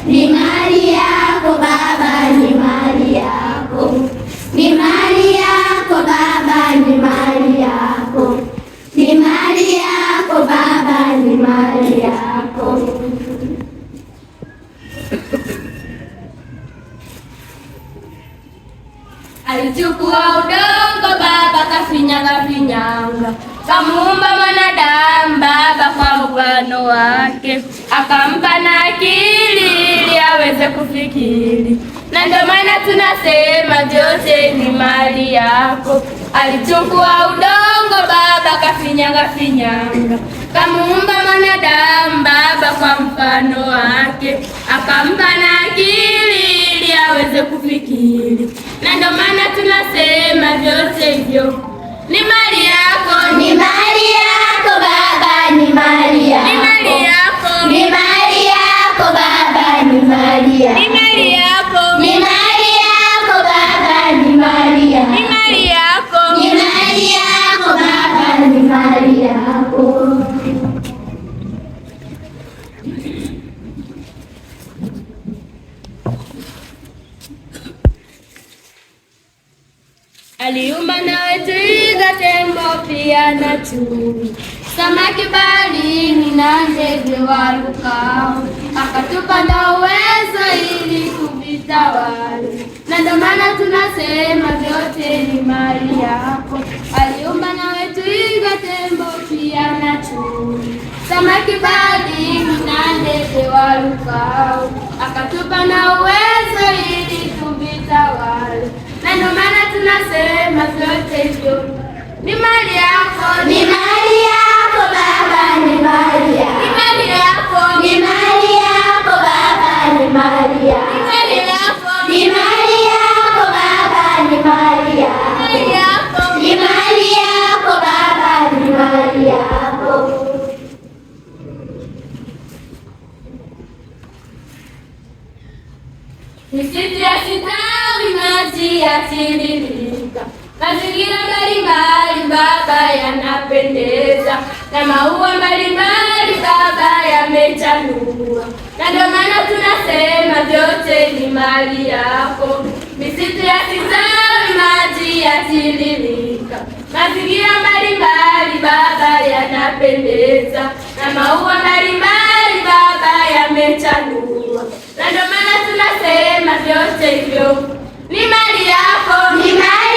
ni mali yako Baba, ni mali yako, ni mali yako Baba, ni mali yako, ni mali yako Baba, ni mali yako. Alichukua udongo Baba, kafinyanga finyanga, kamuumba mwanadamu Baba kwa mfano wake, akampa na akili ili aweze kufikiri, na ndio maana tunasema vyote ni mali yako. Alichukua udongo Baba, kafinyanga finyanga, kamuumba mwanadamu Baba kwa mfano wake, akampa na akili ili aweze kufikiri, na ndio maana tunasema vyote hivyo ni mali yako, ni mali yako Baba, ni mali yako, ni mali yako, ni mali yako Baba, ni mali yako, ni mali yako, ni mali yako Baba, ni mali yako, ni mali yako, ni mali yako Baba, ni mali yako. Aliumba nawe twiga, tembo pia na chui, samaki baharini na ndege warukao, akatupa na uwezo ili kuvitawala, na ndio maana tunasema vyote ni mali yako. Aliumba nawe twiga, tembo pia na chui, samaki baharini na ndege warukao, akatupa na uwezo ili kuvitawala, na ndio maana tunasema vyote hivyo ni mali yako, ni mali yako Baba, ni mali yako, ni mali yako, ni mali yako Baba, ni mali yako, ni mali yako, ni mali yako Baba, ni mali yako, ni mali yako Baba, ni mali yako. Misitu ya sitawi, maji yatiririka, mazingira mbalimbali Baba yanapendeza, na maua mbalimbali Baba yamechanua, na ndio maana tunasema vyote ni mali yako. Misitu ya sitawi, maji yatiririka, mazingira mbalimbali Baba yanapendeza, na maua mbalimbali Baba yamechanua, na ndio maana tunasema vyote hivyo ni mali yako, ni mali